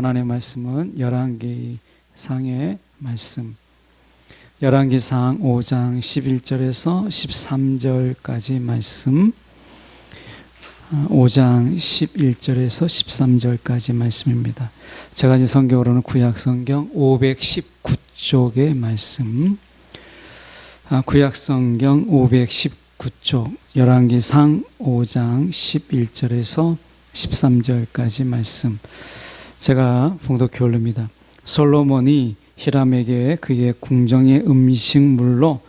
하나님의 말씀은 열왕기상의 말씀, 열왕기상 5장 11절에서 13절까지 말씀, 5장 11절에서 13절까지 말씀입니다. 제가 가진 성경으로는 구약성경 519쪽의 말씀, 구약성경 519쪽 열왕기상 5장 11절에서 13절까지 말씀, 제가 봉독해 올립니다. 솔로몬이 히람에게 그의 궁정의 음식물로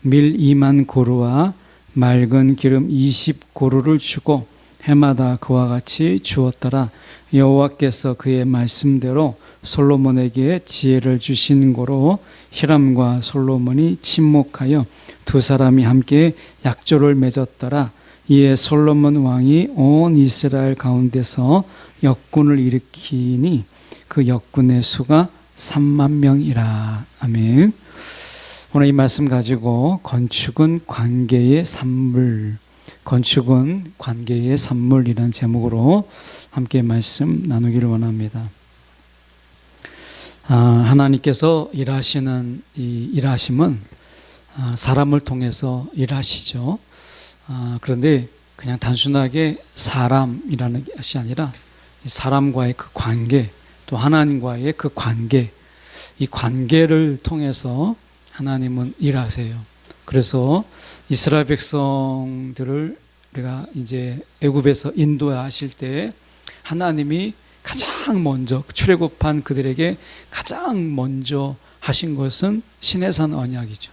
밀 2만 고루와 맑은 기름 20고루를 주고 해마다 그와 같이 주었더라. 여호와께서 그의 말씀대로 솔로몬에게 지혜를 주신 고로 히람과 솔로몬이 친목하여 두 사람이 함께 약조를 맺었더라. 이에 솔로몬 왕이 온 이스라엘 가운데서 역군을 일으키니 그 역군의 수가 3만 명이라. 아멘. 오늘 이 말씀 가지고 건축은 관계의 산물, 건축은 관계의 산물이라는 제목으로 함께 말씀 나누기를 원합니다. 하나님께서 일하시는 이 일하심은 사람을 통해서 일하시죠. 그런데 그냥 단순하게 사람이라는 것이 아니라 사람과의 그 관계, 또 하나님과의 그 관계, 이 관계를 통해서 하나님은 일하세요. 그래서 이스라엘 백성들을 우리가 이제 애굽에서 인도하실 때 하나님이 가장 먼저 출애굽한 그들에게 가장 먼저 하신 것은 시내산 언약이죠.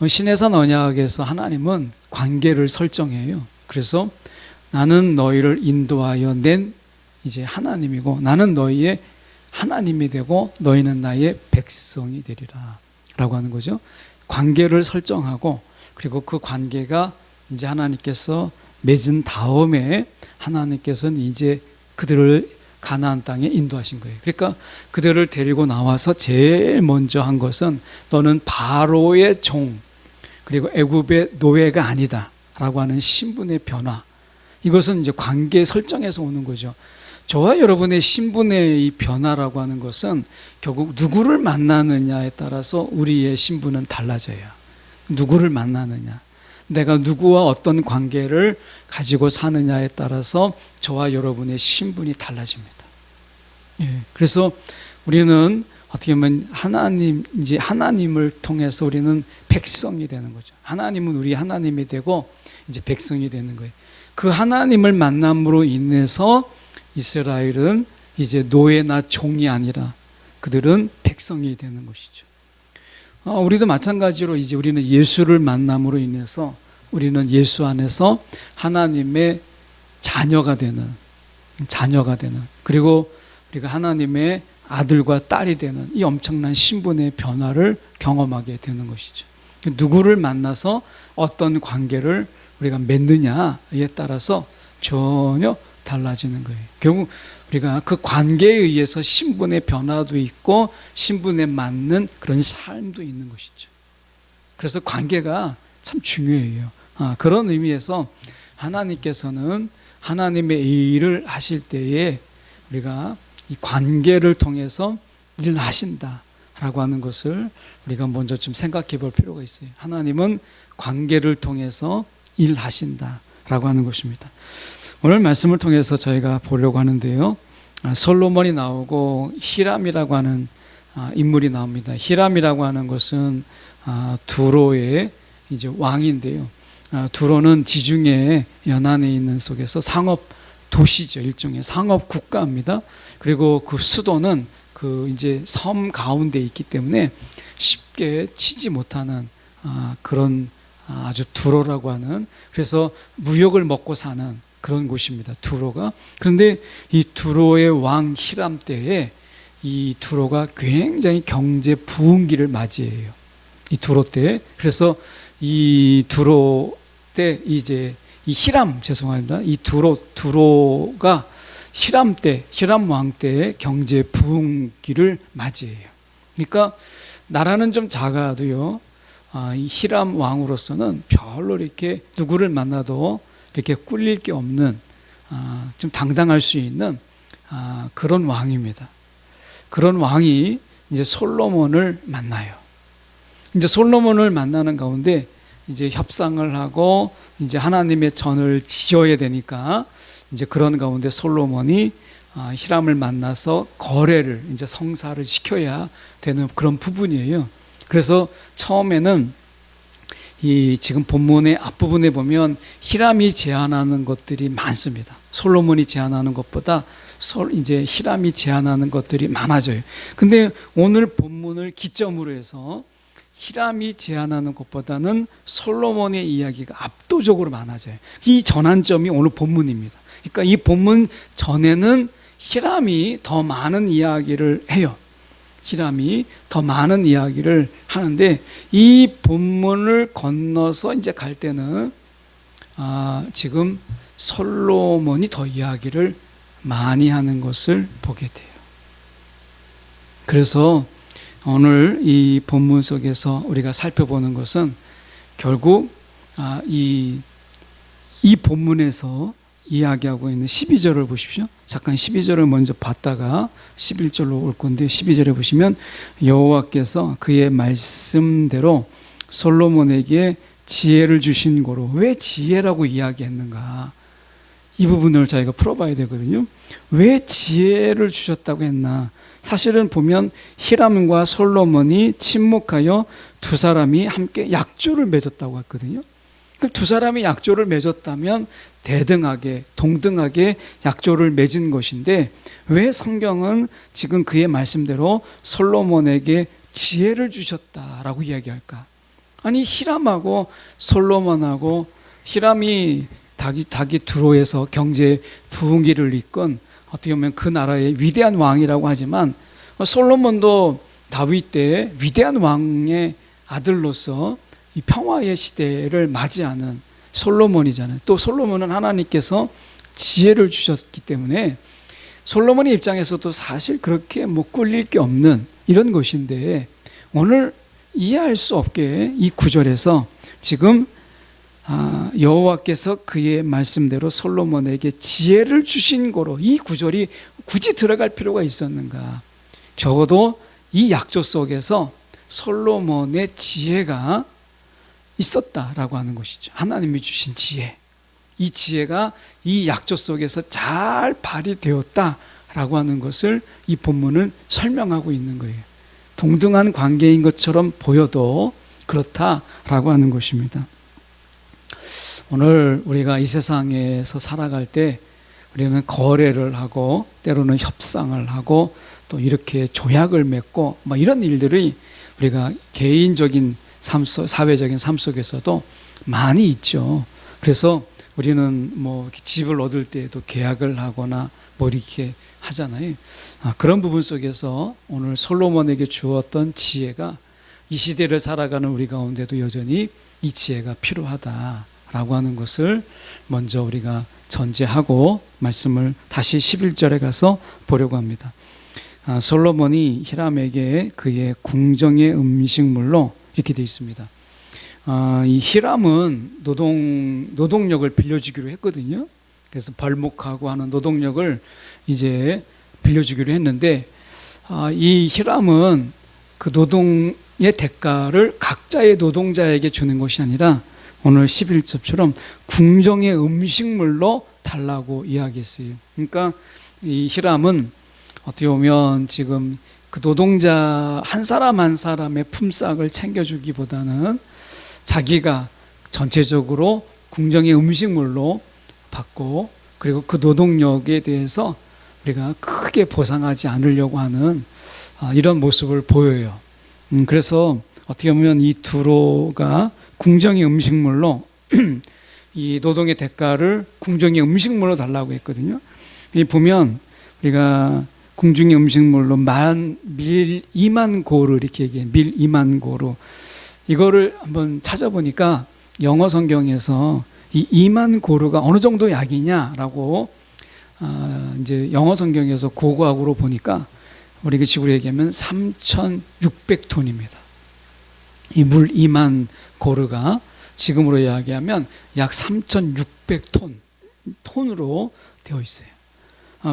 시내산 언약에서 하나님은 관계를 설정해요. 그래서 나는 너희를 인도하여 낸 이제 하나님이고 나는 너희의 하나님이 되고 너희는 나의 백성이 되리라 라고 하는 거죠. 관계를 설정하고 그리고 그 관계가 이제 하나님께서 맺은 다음에 하나님께서는 이제 그들을 가나안 땅에 인도하신 거예요. 그러니까 그들을 데리고 나와서 제일 먼저 한 것은 너는 바로의 종 그리고 애굽의 노예가 아니다 라고 하는 신분의 변화, 이것은 이제 관계 설정에서 오는 거죠. 저와 여러분의 신분의 이 변화라고 하는 것은 결국 누구를 만나느냐에 따라서 우리의 신분은 달라져요. 누구를 만나느냐, 내가 누구와 어떤 관계를 가지고 사느냐에 따라서 저와 여러분의 신분이 달라집니다. 그래서 우리는 어떻게 보면 이제 하나님을 통해서 우리는 백성이 되는 거죠. 하나님은 우리 하나님이 되고 이제 백성이 되는 거예요. 그 하나님을 만남으로 인해서 이스라엘은 이제 노예나 종이 아니라 그들은 백성이 되는 것이죠. 우리도 마찬가지로 이제 우리는 예수를 만남으로 인해서 우리는 예수 안에서 하나님의 자녀가 되는 그리고 우리가 하나님의 아들과 딸이 되는 이 엄청난 신분의 변화를 경험하게 되는 것이죠. 누구를 만나서 어떤 관계를 우리가 맺느냐에 따라서 전혀 달라지는 거예요. 결국 우리가 그 관계에 의해서 신분의 변화도 있고 신분에 맞는 그런 삶도 있는 것이죠. 그래서 관계가 참 중요해요. 그런 의미에서 하나님께서는 하나님의 일을 하실 때에 우리가 이 관계를 통해서 일을 하신다라고 하는 것을 우리가 먼저 좀 생각해 볼 필요가 있어요. 하나님은 관계를 통해서 일하신다라고 하는 것입니다. 오늘 말씀을 통해서 저희가 보려고 하는데요. 솔로몬이 나오고 히람이라고 하는 인물이 나옵니다. 히람이라고 하는 것은 두로의 이제 왕인데요. 두로는 지중해 연안에 있는 속에서 상업 도시죠. 일종의 상업 국가입니다. 그리고 그 수도는 그 이제 섬 가운데 있기 때문에 쉽게 치지 못하는 그런 아주 두로라고 하는, 그래서 무역을 먹고 사는 그런 곳입니다. 두로가. 그런데 이 두로의 왕 히람 때에 이 두로가 굉장히 경제 부흥기를 맞이해요. 이 두로 때. 그래서 이 두로 때 이제 이 이 두로가 히람 왕 때의 경제 부흥기를 맞이해요. 그러니까 나라는 좀 작아도요, 이 히람 왕으로서는 별로 이렇게 누구를 만나도 이렇게 꿀릴 게 없는 좀 당당할 수 있는 그런 왕입니다. 그런 왕이 이제 솔로몬을 만나요. 이제 솔로몬을 만나는 가운데 이제 협상을 하고 이제 하나님의 전을 지어야 되니까 이제 그런 가운데 솔로몬이 히람을 만나서 거래를 이제 성사를 시켜야 되는 그런 부분이에요. 그래서 처음에는 이 지금 본문의 앞부분에 보면 히람이 제안하는 것들이 많습니다. 솔로몬이 제안하는 것보다 이제 히람이 제안하는 것들이 많아져요. 근데 오늘 본문을 기점으로 해서 히람이 제안하는 것보다는 솔로몬의 이야기가 압도적으로 많아져요. 이 전환점이 오늘 본문입니다. 그러니까 이 본문 전에는 히람이 더 많은 이야기를 해요. 히람이 더 많은 이야기를 하는데 이 본문을 건너서 이제 갈 때는 지금 솔로몬이 더 이야기를 많이 하는 것을 보게 돼요. 그래서 오늘 이 본문 속에서 우리가 살펴보는 것은 결국 이 본문에서 이야기하고 있는 12절을 보십시오. 잠깐 12절을 먼저 봤다가 11절로 올 건데 12절에 보시면 여호와께서 그의 말씀대로 솔로몬에게 지혜를 주신 고로. 왜 지혜라고 이야기했는가? 이 부분을 저희가 풀어봐야 되거든요. 왜 지혜를 주셨다고 했나? 사실은 보면 히람과 솔로몬이 친목하여 두 사람이 함께 약조를 맺었다고 했거든요. 두 사람이 약조를 맺었다면 대등하게 동등하게 약조를 맺은 것인데 왜 성경은 지금 그의 말씀대로 솔로몬에게 지혜를 주셨다라고 이야기할까? 아니 히람하고 솔로몬하고 히람이 닭이 두로에서 경제 부흥기를 이끈 어떻게 보면 그 나라의 위대한 왕이라고 하지만 솔로몬도 다윗 때 위대한 왕의 아들로서 이 평화의 시대를 맞이하는 솔로몬이잖아요. 또 솔로몬은 하나님께서 지혜를 주셨기 때문에 솔로몬의 입장에서도 사실 그렇게 뭐 꿀릴 게 없는 이런 것인데 오늘 이해할 수 없게 이 구절에서 지금 여호와께서 그의 말씀대로 솔로몬에게 지혜를 주신 거로 이 구절이 굳이 들어갈 필요가 있었는가? 적어도 이 약조 속에서 솔로몬의 지혜가 있었다라고 하는 것이죠. 하나님이 주신 지혜. 이 지혜가 이 약조 속에서 잘 발휘되었다라고 하는 것을 이 본문은 설명하고 있는 거예요. 동등한 관계인 것처럼 보여도 그렇다라고 하는 것입니다. 오늘 우리가 이 세상에서 살아갈 때 우리는 거래를 하고 때로는 협상을 하고 또 이렇게 조약을 맺고 뭐 이런 일들이 우리가 개인적인 사회적인 삶 속에서도 많이 있죠. 그래서 우리는 뭐 집을 얻을 때에도 계약을 하거나 뭐 이렇게 하잖아요. 그런 부분 속에서 오늘 솔로몬에게 주었던 지혜가 이 시대를 살아가는 우리 가운데도 여전히 이 지혜가 필요하다라고 하는 것을 먼저 우리가 전제하고 말씀을 다시 11절에 가서 보려고 합니다. 솔로몬이 히람에게 그의 궁정의 음식물로 이렇게 되어 있습니다. 이 히람은 노동력을 빌려주기로 했거든요. 그래서 벌목하고 하는 노동력을 이제 빌려주기로 했는데 이 히람은 그 노동의 대가를 각자의 노동자에게 주는 것이 아니라 오늘 11절처럼 궁정의 음식물로 달라고 이야기했어요. 그러니까 이 히람은 어떻게 보면 지금 그 노동자 한 사람 한 사람의 품삯을 챙겨주기보다는 자기가 전체적으로 궁정의 음식물로 받고 그리고 그 노동력에 대해서 우리가 크게 보상하지 않으려고 하는 이런 모습을 보여요. 그래서 어떻게 보면 이 두로가 궁정의 음식물로 이 노동의 대가를 궁정의 음식물로 달라고 했거든요. 이 보면 우리가 궁중의 음식물로 밀 2만 고루 이렇게 얘기해요. 밀 2만 고루. 이거를 한번 찾아보니까 영어 성경에서 이 2만 고루가 어느 정도 약이냐라고 이제 영어 성경에서 고고학으로 보니까 우리 식으로 얘기하면 3,600톤입니다. 이 물 2만 고루가 지금으로 이야기하면 약 3,600톤으로 되어 있어요.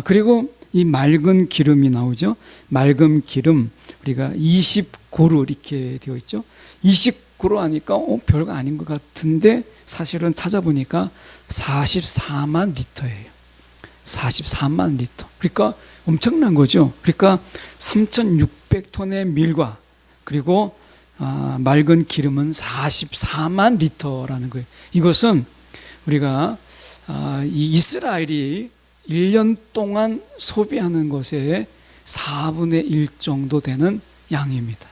그리고 이 맑은 기름이 나오죠. 맑은 기름, 우리가 20고루 이렇게 되어 있죠. 20고루 하니까 별거 아닌 것 같은데 사실은 찾아보니까 44만 리터예요. 44만 리터. 그러니까 엄청난 거죠. 그러니까 3,600톤의 밀과 그리고 맑은 기름은 44만 리터라는 거예요. 이것은 우리가 이 이스라엘이 1년 동안 소비하는 것의 4분의 1 정도 되는 양입니다.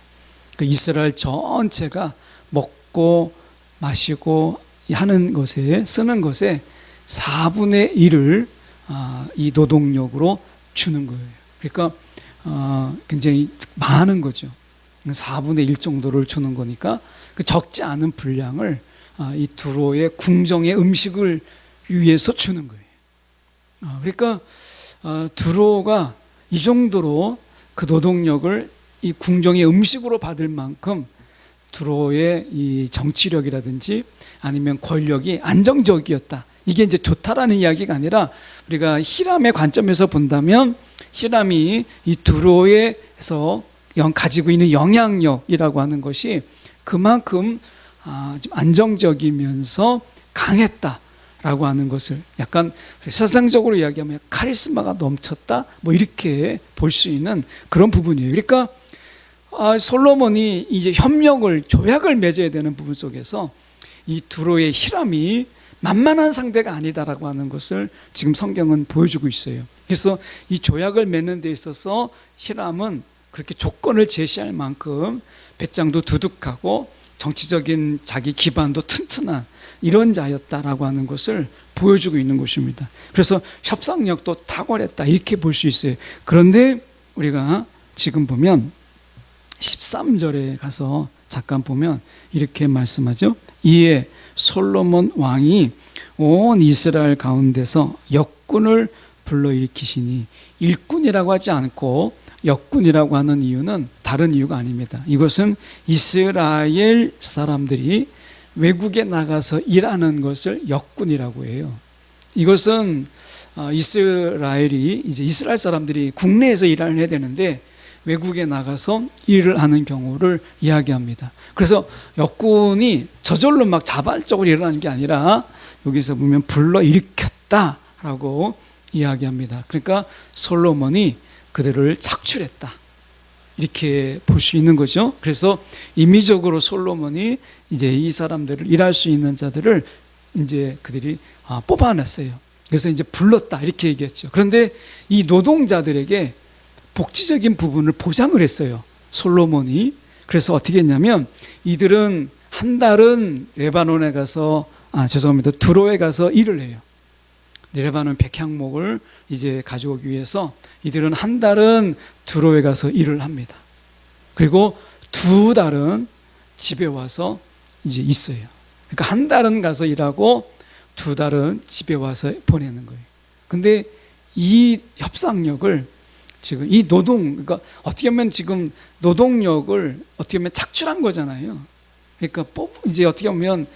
그 이스라엘 전체가 먹고 마시고 하는 것에, 쓰는 것에 4분의 1을 이 노동력으로 주는 거예요. 그러니까 굉장히 많은 거죠. 4분의 1 정도를 주는 거니까 그 적지 않은 분량을 이 두로의 궁정의 음식을 위해서 주는 거예요. 그러니까 두로가 이 정도로 그 노동력을 이 궁정의 음식으로 받을 만큼 두로의 이 정치력이라든지 아니면 권력이 안정적이었다. 이게 이제 좋다라는 이야기가 아니라 우리가 히람의 관점에서 본다면 히람이 이 두로에서 가지고 있는 영향력이라고 하는 것이 그만큼 좀 안정적이면서 강했다라고 하는 것을 약간 세상적으로 이야기하면 카리스마가 넘쳤다 뭐 이렇게 볼 수 있는 그런 부분이에요. 그러니까 솔로몬이 이제 협력을 조약을 맺어야 되는 부분 속에서 이 두로의 히람이 만만한 상대가 아니다라고 하는 것을 지금 성경은 보여주고 있어요. 그래서 이 조약을 맺는 데 있어서 히람은 그렇게 조건을 제시할 만큼 배짱도 두둑하고 정치적인 자기 기반도 튼튼한 이런 자였다라고 하는 것을 보여주고 있는 것입니다. 그래서 협상력도 탁월했다 이렇게 볼 수 있어요. 그런데 우리가 지금 보면 13절에 가서 잠깐 보면 이렇게 말씀하죠. 이에 솔로몬 왕이 온 이스라엘 가운데서 역군을 불러일으키시니, 일꾼이라고 하지 않고 역군이라고 하는 이유는 다른 이유가 아닙니다. 이것은 이스라엘 사람들이 외국에 나가서 일하는 것을 역군이라고 해요. 이것은 이스라엘이 이제 이스라엘 사람들이 국내에서 일을 해야 되는데 외국에 나가서 일을 하는 경우를 이야기합니다. 그래서 역군이 저절로 막 자발적으로 일어나는 게 아니라 여기서 보면 불러 일으켰다라고 이야기합니다. 그러니까 솔로몬이 그들을 착출했다 이렇게 볼 수 있는 거죠. 그래서 임의적으로 솔로몬이 이제 이 사람들을 일할 수 있는 자들을 이제 그들이 뽑아냈어요. 그래서 이제 불렀다 이렇게 얘기했죠. 그런데 이 노동자들에게 복지적인 부분을 보장을 했어요. 솔로몬이. 그래서 어떻게 했냐면 이들은 한 달은 레바논에 가서 두로에 가서 일을 해요. 레바논 백향목을 이제 가져오기 위해서 이들은 한 달은 두로에 가서 일을 합니다. 그리고 2달은 집에 와서 이제 있어요. 그러니까 한 달은 가서 일하고 2달은 집에 와서 보내는 거예요. 근데 이 협상력을 지금 이 그러니까 어떻게 보면 지금 노동력을 어떻게 보면 착출한 거잖아요. 그러니까 이제 어떻게 보면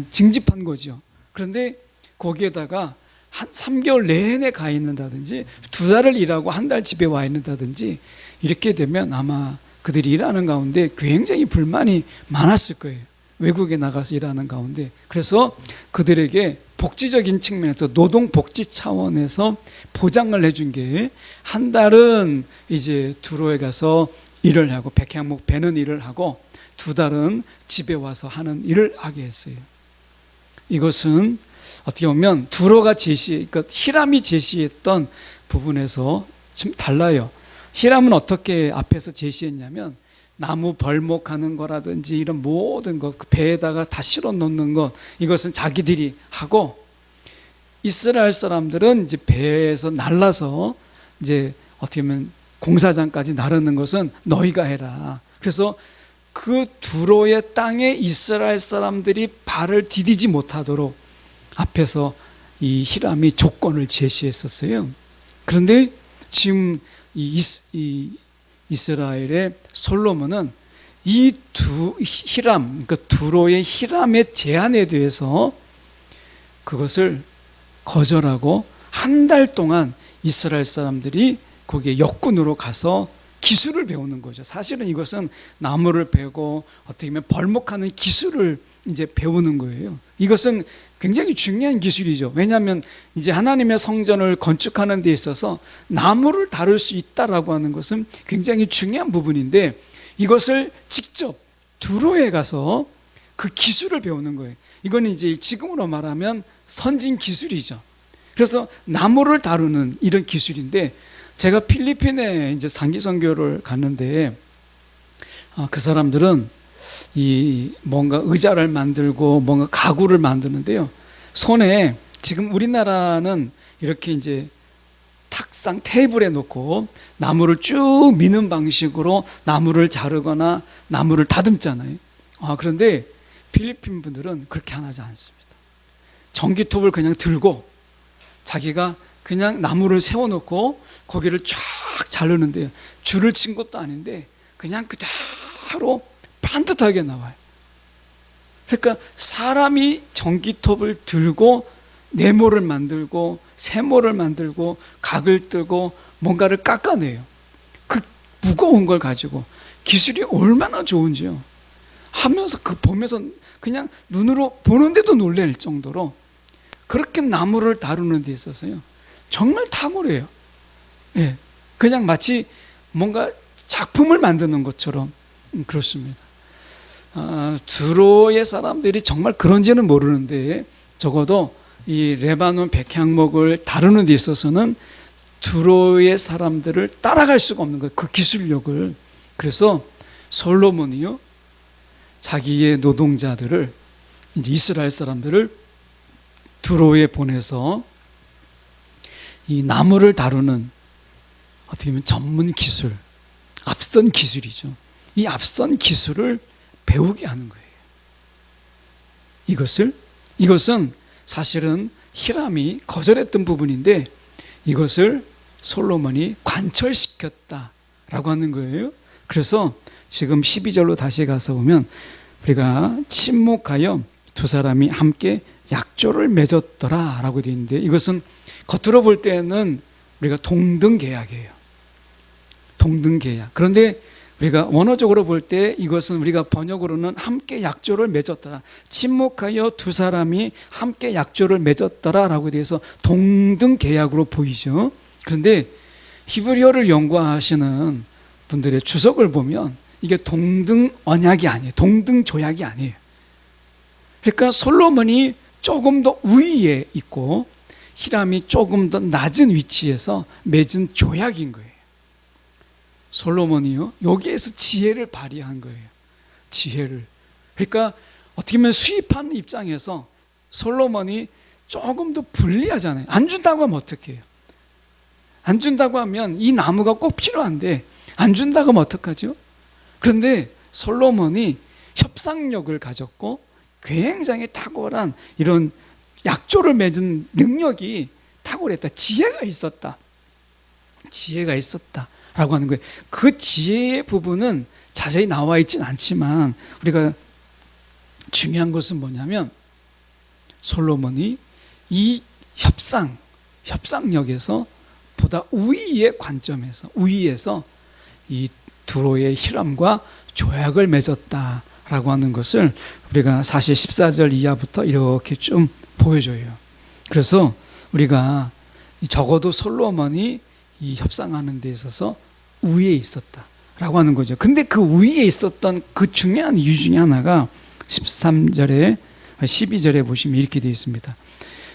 징집한 거죠. 그런데 거기에다가 한 3개월 내내 가 있는다든지 2달을 일하고 한 달 집에 와 있는다든지 이렇게 되면 아마 그들이 일하는 가운데 굉장히 불만이 많았을 거예요. 외국에 나가서 일하는 가운데. 그래서 그들에게 복지적인 측면에서 노동복지 차원에서 보장을 해준 게 한 달은 이제 두로에 가서 일을 하고 백향목 베는 일을 하고 2달은 집에 와서 하는 일을 하게 했어요. 이것은 어떻게 보면 두로가 그러니까 히람이 제시했던 부분에서 좀 달라요. 히람은 어떻게 앞에서 제시했냐면 나무 벌목하는 거라든지 이런 모든 것, 그 배에다가 다 실어 놓는 것, 이것은 자기들이 하고 이스라엘 사람들은 이제 배에서 날라서 이제 어떻게 보면 공사장까지 나르는 것은 너희가 해라. 그래서 그 두로의 땅에 이스라엘 사람들이 발을 디디지 못하도록 앞에서 이 히람이 조건을 제시했었어요. 그런데 지금 이 이스라엘의 솔로몬은 이 히람, 그러니까 두로의 히람의 제안에 대해서 그것을 거절하고 한 달 동안 이스라엘 사람들이 거기에 역군으로 가서 기술을 배우는 거죠. 사실은 이것은 나무를 베고 어떻게 보면 벌목하는 기술을 이제 배우는 거예요. 이것은 굉장히 중요한 기술이죠. 왜냐하면 이제 하나님의 성전을 건축하는 데 있어서 나무를 다룰 수 있다라고 하는 것은 굉장히 중요한 부분인데, 이것을 직접 두로에 가서 그 기술을 배우는 거예요. 이거는 이제 지금으로 말하면 선진 기술이죠. 그래서 나무를 다루는 이런 기술인데, 제가 필리핀에 이제 장기 선교를 갔는데, 그 사람들은 이 뭔가 의자를 만들고 뭔가 가구를 만드는데요, 손에, 지금 우리나라는 이렇게 이제 탁상 테이블에 놓고 나무를 쭉 미는 방식으로 나무를 자르거나 나무를 다듬잖아요. 그런데 필리핀 분들은 그렇게 하지 않습니다. 전기톱을 그냥 들고 자기가 그냥 나무를 세워놓고 거기를 쫙 자르는데요, 줄을 친 것도 아닌데 그냥 그대로 반듯하게 나와요. 그러니까 사람이 전기톱을 들고 네모를 만들고 세모를 만들고 각을 뜨고 뭔가를 깎아내요. 그 무거운 걸 가지고 기술이 얼마나 좋은지요. 하면서 그 보면서 그냥 눈으로 보는데도 놀랄 정도로 그렇게 나무를 다루는 데 있어서요, 정말 탁월해요. 예, 그냥 마치 뭔가 작품을 만드는 것처럼 그렇습니다. 두로의 사람들이 정말 그런지는 모르는데, 적어도 이 레바논 백향목을 다루는 데 있어서는 두로의 사람들을 따라갈 수가 없는 거예요, 그 기술력을. 그래서 솔로몬이요, 자기의 노동자들을, 이제 이스라엘 사람들을 두로에 보내서 이 나무를 다루는 어떻게 보면 전문 기술, 앞선 기술이죠. 이 앞선 기술을 배우게 하는 거예요. 이것은 사실은 히람이 거절했던 부분인데, 이것을 솔로몬이 관철시켰다라고 하는 거예요. 그래서 지금 12절로 다시 가서 보면, 우리가 침묵하여 두 사람이 함께 약조를 맺었더라 라고 되어 있는데, 이것은 겉으로 볼 때는 우리가 동등계약이에요. 동등계약. 그런데 우리가 원어적으로 볼 때 이것은 우리가 번역으로는 함께 약조를 맺었더라, 침묵하여 두 사람이 함께 약조를 맺었더라 라고 돼서 동등계약으로 보이죠. 그런데 히브리어를 연구하시는 분들의 주석을 보면 이게 동등 언약이 아니에요. 동등 조약이 아니에요. 그러니까 솔로몬이 조금 더 우위에 있고 히람이 조금 더 낮은 위치에서 맺은 조약인 거예요. 솔로몬이요, 여기에서 지혜를 발휘한 거예요. 지혜를. 그러니까 어떻게 보면 수입하는 입장에서 솔로몬이 조금 더 불리하잖아요. 안 준다고 하면 어떻게 해요? 안 준다고 하면 이 나무가 꼭 필요한데 안 준다고 하면 어떡하죠? 그런데 솔로몬이 협상력을 가졌고 굉장히 탁월한 이런 약조를 맺은 능력이 탁월했다. 지혜가 있었다. 지혜가 있었다라고 하는 거예요. 그 지혜의 부분은 자세히 나와 있진 않지만 우리가 중요한 것은 뭐냐면, 솔로몬이 이 협상력에서 보다 우위의 관점에서, 우위에서 이 두로의 히람과 조약을 맺었다라고 하는 것을 우리가 사실 14절 이하부터 이렇게 좀 보여줘요. 그래서 우리가 적어도 솔로몬이 이 협상하는 데 있어서 우위에 있었다라고 하는 거죠. 근데 그 우위에 있었던 그 중요한 이유 중에 하나가 13절에 12절에 보시면 이렇게 되어 있습니다.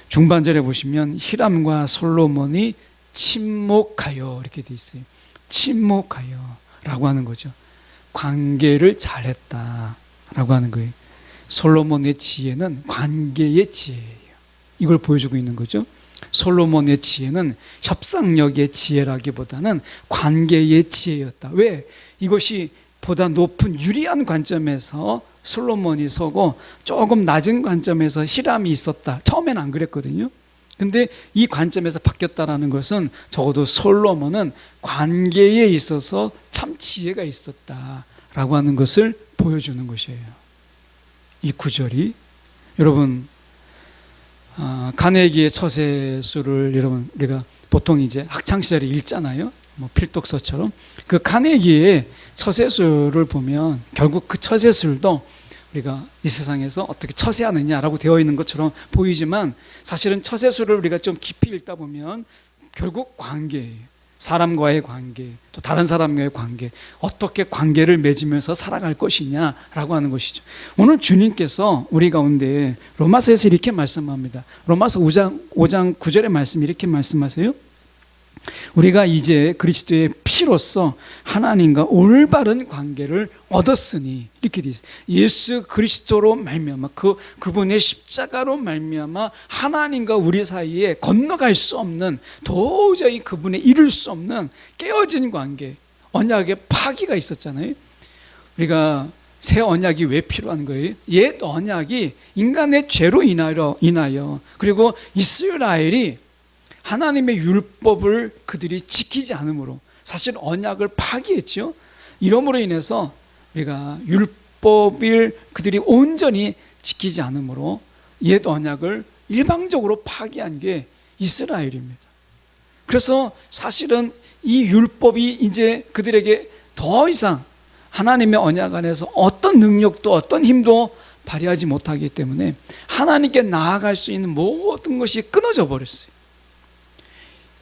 중반절에 보시면 히람과 솔로몬이 침묵하여 이렇게 되어 있어요. 침묵하여 라고 하는 거죠. 관계를 잘했다라고 하는 거예요. 솔로몬의 지혜는 관계의 지혜예요. 이걸 보여주고 있는 거죠. 솔로몬의 지혜는 협상력의 지혜라기보다는 관계의 지혜였다. 왜? 이것이 보다 높은 유리한 관점에서 솔로몬이 서고 조금 낮은 관점에서 히람이 있었다. 처음엔 안 그랬거든요. 근데 이 관점에서 바뀌었다라는 것은 적어도 솔로몬은 관계에 있어서 참 지혜가 있었다라고 하는 것을 보여주는 것이에요. 이 구절이, 여러분, 가네기의 처세술을 여러분 우리가 보통 이제 학창시절에 읽잖아요. 뭐 필독서처럼. 그 카네기의 처세술을 보면 결국 그 처세술도 우리가 이 세상에서 어떻게 처세하느냐라고 되어 있는 것처럼 보이지만 사실은 처세술을 우리가 좀 깊이 읽다 보면 결국 관계예요. 사람과의 관계, 또 다른 사람과의 관계, 어떻게 관계를 맺으면서 살아갈 것이냐라고 하는 것이죠. 오늘 주님께서 우리 가운데 로마서에서 이렇게 말씀합니다. 로마서 5장 9절의 말씀 이렇게 말씀하세요. 우리가 이제 그리스도의 피로써 하나님과 올바른 관계를 얻었으니, 이렇게 되어 있어요. 예수 그리스도로 말미암아, 그분의 십자가로 말미암아 하나님과 우리 사이에 건너갈 수 없는, 도저히 그분에 이룰 수 없는 깨어진 관계, 언약의 파기가 있었잖아요. 우리가 새 언약이 왜 필요한 거예요? 옛 언약이 인간의 죄로 인하여 그리고 이스라엘이 하나님의 율법을 그들이 지키지 않으므로 사실 언약을 파기했죠. 이러므로 인해서 우리가 율법을 그들이 온전히 지키지 않으므로 옛 언약을 일방적으로 파기한 게 이스라엘입니다. 그래서 사실은 이 율법이 이제 그들에게 더 이상 하나님의 언약 안에서 어떤 능력도 어떤 힘도 발휘하지 못하기 때문에 하나님께 나아갈 수 있는 모든 것이 끊어져 버렸어요.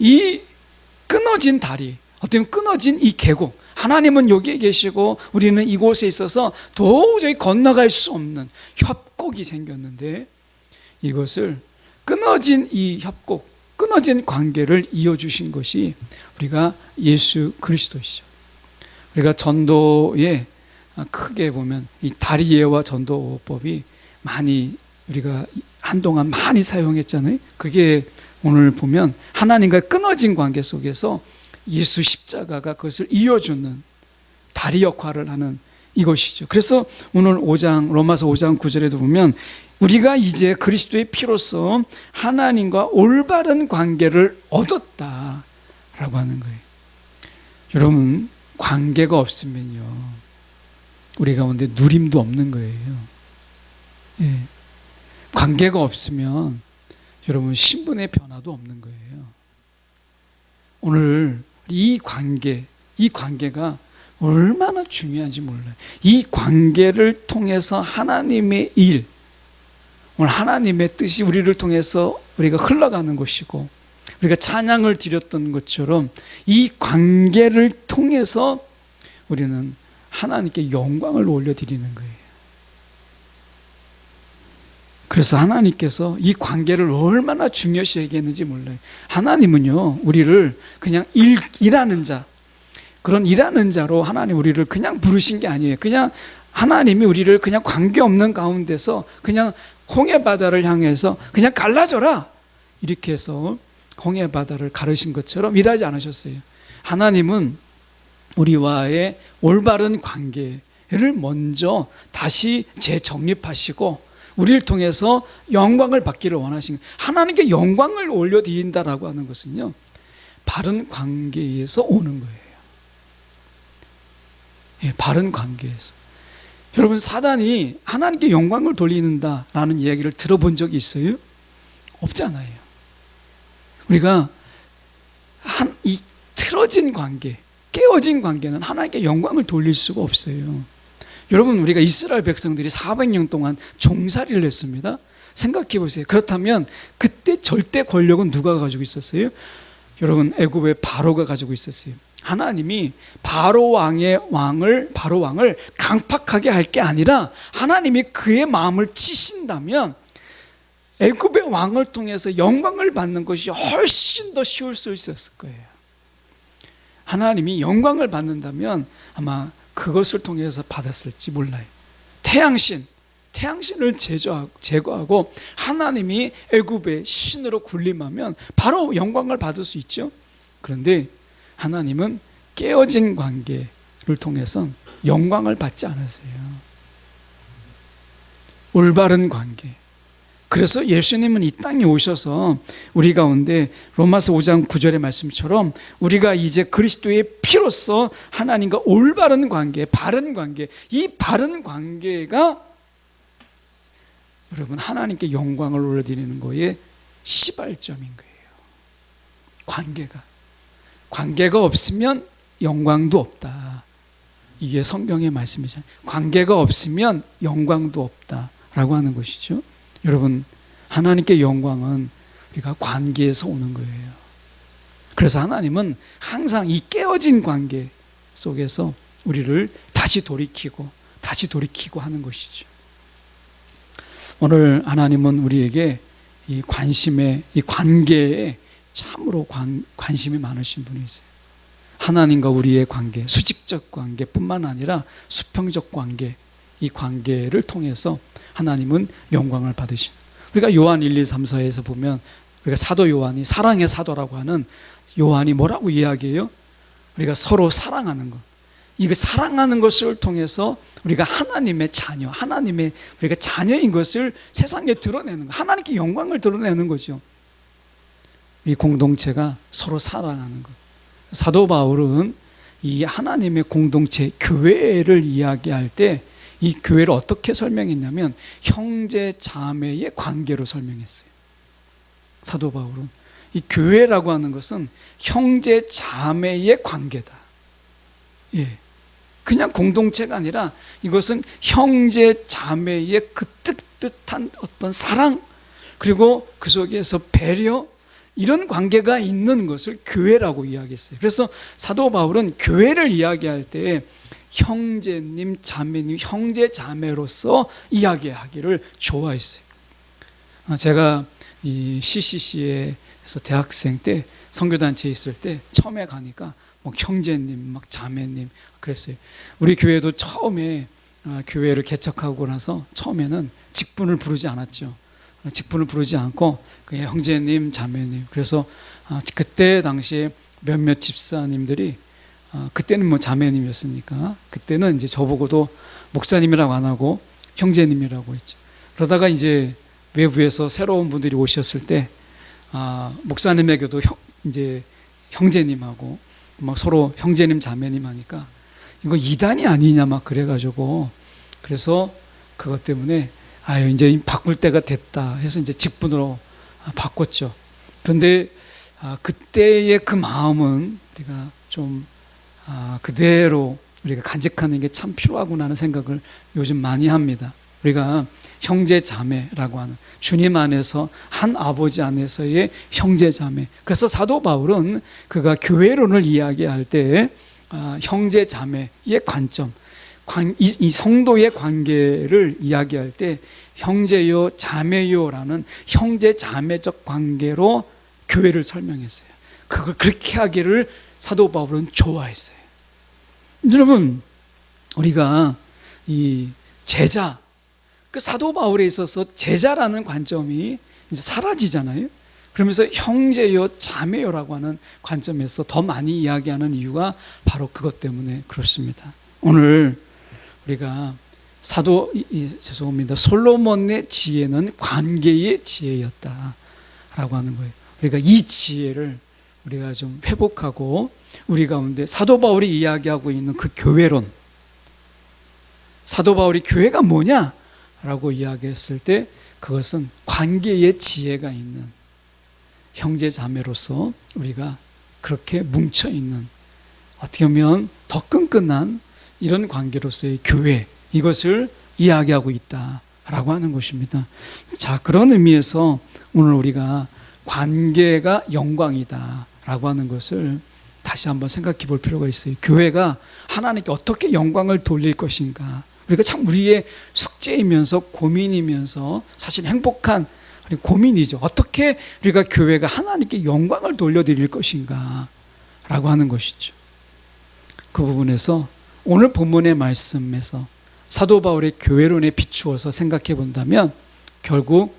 이 끊어진 다리, 어떻게 보면 끊어진 이 계곡, 하나님은 여기에 계시고 우리는 이곳에 있어서 도저히 건너갈 수 없는 협곡이 생겼는데, 이것을 끊어진 이 협곡, 끊어진 관계를 이어주신 것이 우리가 예수 그리스도이시죠. 우리가 전도에 크게 보면 이 다리예와 전도법이 많이 우리가 한동안 많이 사용했잖아요. 그게 오늘 보면 하나님과 끊어진 관계 속에서 예수 십자가가 그것을 이어주는 다리 역할을 하는 이것이죠. 그래서 오늘 로마서 5장 9절에도 보면 우리가 이제 그리스도의 피로써 하나님과 올바른 관계를 얻었다라고 하는 거예요. 여러분, 관계가 없으면요, 우리 가운데 누림도 없는 거예요. 예. 관계가 없으면 여러분 신분의 변화도 없는 거예요. 오늘 이 관계가 얼마나 중요한지 몰라요. 이 관계를 통해서 하나님의 일, 오늘 하나님의 뜻이 우리를 통해서 우리가 흘러가는 것이고, 우리가 찬양을 드렸던 것처럼 이 관계를 통해서 우리는 하나님께 영광을 올려드리는 거예요. 그래서 하나님께서 이 관계를 얼마나 중요시 여기는지 몰라요. 하나님은요, 우리를 그냥 일하는 자, 그런 일하는 자로 하나님 우리를 그냥 부르신 게 아니에요. 그냥 하나님이 우리를 그냥 관계없는 가운데서 그냥 홍해바다를 향해서 그냥 갈라져라, 이렇게 해서 홍해바다를 가르신 것처럼 일하지 않으셨어요. 하나님은 우리와의 올바른 관계를 먼저 다시 재정립하시고 우리를 통해서 영광을 받기를 원하신 거예요. 하나님께 영광을 올려드린다라고 하는 것은요, 바른 관계에서 오는 거예요. 예, 바른 관계에서. 여러분, 사단이 하나님께 영광을 돌린다라는 이야기를 들어본 적이 있어요? 없잖아요. 우리가 이 틀어진 관계, 깨어진 관계는 하나님께 영광을 돌릴 수가 없어요. 여러분, 우리가 이스라엘 백성들이 400년 동안 종살이를 했습니다. 생각해 보세요. 그렇다면 그때 절대 권력은 누가 가지고 있었어요? 여러분, 애굽의 바로가 가지고 있었어요. 하나님이 바로 왕을 강팍하게 할 게 아니라 하나님이 그의 마음을 치신다면 애굽의 왕을 통해서 영광을 받는 것이 훨씬 더 쉬울 수 있었을 거예요. 하나님이 영광을 받는다면 아마 그것을 통해서 받았을지 몰라요. 태양신을 제거하고 하나님이 애굽의 신으로 군림하면 바로 영광을 받을 수 있죠. 그런데 하나님은 깨어진 관계를 통해서 영광을 받지 않으세요. 올바른 관계. 그래서 예수님은 이 땅에 오셔서 우리 가운데 로마서 5장 9절의 말씀처럼 우리가 이제 그리스도의 피로써 하나님과 올바른 관계, 바른 관계, 이 바른 관계가 여러분 하나님께 영광을 올려드리는 거에 시발점인 거예요. 관계가 없으면 영광도 없다. 이게 성경의 말씀이잖아요. 관계가 없으면 영광도 없다라고 하는 것이죠. 여러분, 하나님께 영광은 우리가 관계에서 오는 거예요. 그래서 하나님은 항상 이 깨어진 관계 속에서 우리를 다시 돌이키고 하는 것이죠. 오늘 하나님은 우리에게 이 관계에 참으로 관심이 많으신 분이세요. 하나님과 우리의 관계, 수직적 관계뿐만 아니라 수평적 관계, 이 관계를 통해서 하나님은 영광을 받으신. 우리가 요한 1, 2, 3, 4에서 보면 우리가 사도 요한이 사랑의 사도라고 하는 요한이 뭐라고 이야기해요? 우리가 서로 사랑하는 것. 이거 사랑하는 것을 통해서 우리가 하나님의 자녀, 우리가 자녀인 것을 세상에 드러내는 것, 하나님께 영광을 드러내는 거죠. 이 공동체가 서로 사랑하는 것. 사도 바울은 이 하나님의 공동체, 교회를 이야기할 때 이 교회를 어떻게 설명했냐면 형제 자매의 관계로 설명했어요. 사도 바울은 이 교회라고 하는 것은 형제 자매의 관계다. 예. 그냥 공동체가 아니라 이것은 형제 자매의 그 뜻한 어떤 사랑, 그리고 그 속에서 배려, 이런 관계가 있는 것을 교회라고 이야기했어요. 그래서 사도 바울은 교회를 이야기할 때 형제님, 자매님, 형제 자매로서 이야기하기를 좋아했어요. 제가 이 CCC에서 대학생 때 선교단체에 있을 때 처음에 가니까 뭐 형제님, 막 자매님 그랬어요. 우리 교회도 처음에 교회를 개척하고 나서 처음에는 직분을 부르지 않았죠. 직분을 부르지 않고 그냥 형제님, 자매님. 그래서 그때 당시에 몇몇 집사님들이 그때는 뭐 자매님이었으니까 그때는 이제 저보고도 목사님이라고 안 하고 형제님이라고 했죠. 그러다가 이제 외부에서 새로운 분들이 오셨을 때 목사님에게도 이제 형제님하고 막 서로 형제님, 자매님 하니까 이거 이단이 아니냐 막 그래가지고 그래서 그것 때문에 이제 바꿀 때가 됐다 해서 이제 직분으로 바꿨죠. 그런데 그때의 그 마음은 우리가 좀 그대로 우리가 간직하는 게 참 필요하구나 하는 생각을 요즘 많이 합니다. 우리가 형제 자매라고 하는 주님 안에서 한 아버지 안에서의 형제 자매. 그래서 사도 바울은 그가 교회론을 이야기할 때 형제 자매의 관점, 이 성도의 관계를 이야기할 때 형제요 자매요라는 형제 자매적 관계로 교회를 설명했어요. 그걸 그렇게 하기를 사도 바울은 좋아했어요. 여러분, 우리가 이 제자, 그 사도 바울에 있어서 제자라는 관점이 이제 사라지잖아요. 그러면서 형제요 자매요라고 하는 관점에서 더 많이 이야기하는 이유가 바로 그것 때문에 그렇습니다. 오늘 우리가 솔로몬의 지혜는 관계의 지혜였다라고 하는 거예요. 우리가 이 지혜를 우리가 좀 회복하고 우리 가운데 사도 바울이 이야기하고 있는 그 교회론, 사도 바울이 교회가 뭐냐라고 이야기했을 때 그것은 관계의 지혜가 있는 형제 자매로서 우리가 그렇게 뭉쳐있는, 어떻게 보면 더 끈끈한 이런 관계로서의 교회, 이것을 이야기하고 있다라고 하는 것입니다. 자, 그런 의미에서 오늘 우리가 관계가 영광이다라고 하는 것을 다시 한번 생각해 볼 필요가 있어요. 교회가 하나님께 어떻게 영광을 돌릴 것인가. 우리가 참 우리의 숙제이면서 고민이면서 사실 행복한 고민이죠. 어떻게 우리가 교회가 하나님께 영광을 돌려드릴 것인가 라고 하는 것이죠. 그 부분에서 오늘 본문의 말씀에서 사도 바울의 교회론에 비추어서 생각해 본다면 결국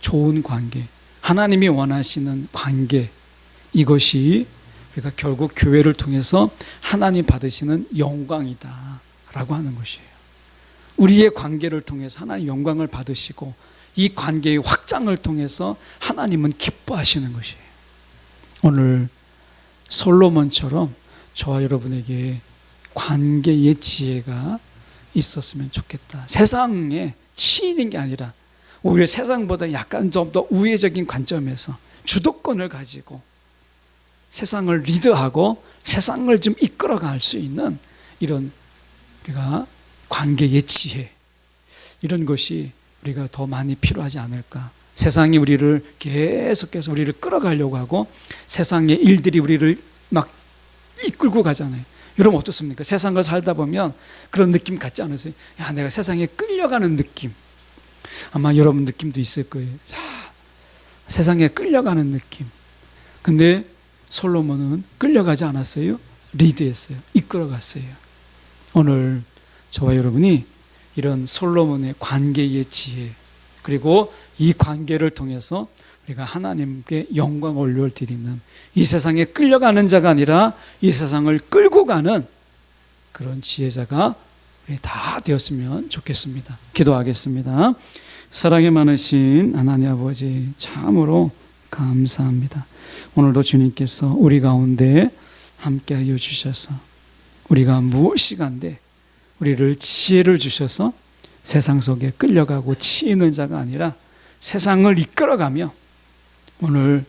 좋은 관계, 하나님이 원하시는 관계, 이것이 우리가 결국 교회를 통해서 하나님 받으시는 영광이다 라고 하는 것이에요. 우리의 관계를 통해서 하나님 영광을 받으시고 이 관계의 확장을 통해서 하나님은 기뻐하시는 것이에요. 오늘 솔로몬처럼 저와 여러분에게 관계의 지혜가 있었으면 좋겠다. 세상에 치이는 게 아니라 오히려 세상보다 약간 좀 더 우회적인 관점에서 주도권을 가지고 세상을 리드하고 세상을 좀 이끌어갈 수 있는 이런 우리가 관계의 지혜, 이런 것이 우리가 더 많이 필요하지 않을까. 세상이 우리를 계속해서 우리를 끌어가려고 하고 세상의 일들이 우리를 막 이끌고 가잖아요. 여러분 어떻습니까? 세상을 살다 보면 그런 느낌 같지 않으세요? 야, 내가 세상에 끌려가는 느낌. 아마 여러분 느낌도 있을 거예요. 자, 세상에 끌려가는 느낌. 근데 솔로몬은 끌려가지 않았어요. 리드했어요. 이끌어갔어요. 오늘 저와 여러분이 이런 솔로몬의 관계의 지혜, 그리고 이 관계를 통해서 우리가 하나님께 영광 올려드리는, 이 세상에 끌려가는 자가 아니라 이 세상을 끌고 가는 그런 지혜자가 우리 다 되었으면 좋겠습니다. 기도하겠습니다. 사랑이 많으신 하나님 아버지, 참으로 감사합니다. 오늘도 주님께서 우리 가운데 함께하여 주셔서 우리가 무엇이간데 우리를 지혜를 주셔서 세상 속에 끌려가고 치이는 자가 아니라 세상을 이끌어가며 오늘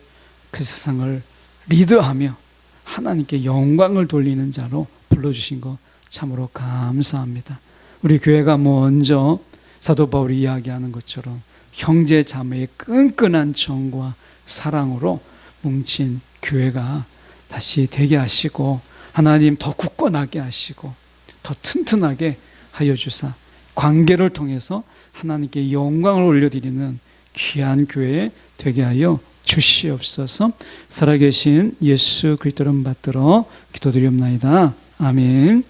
그 세상을 리드하며 하나님께 영광을 돌리는 자로 불러주신 것 참으로 감사합니다. 우리 교회가 먼저 사도 바울이 이야기하는 것처럼 형제 자매의 끈끈한 정과 사랑으로 뭉친 교회가 다시 되게 하시고 하나님 더 굳건하게 하시고 더 튼튼하게 하여 주사 관계를 통해서 하나님께 영광을 올려드리는 귀한 교회 되게 하여 주시옵소서. 살아계신 예수 그리스도를 받들어 기도드리옵나이다. 아멘.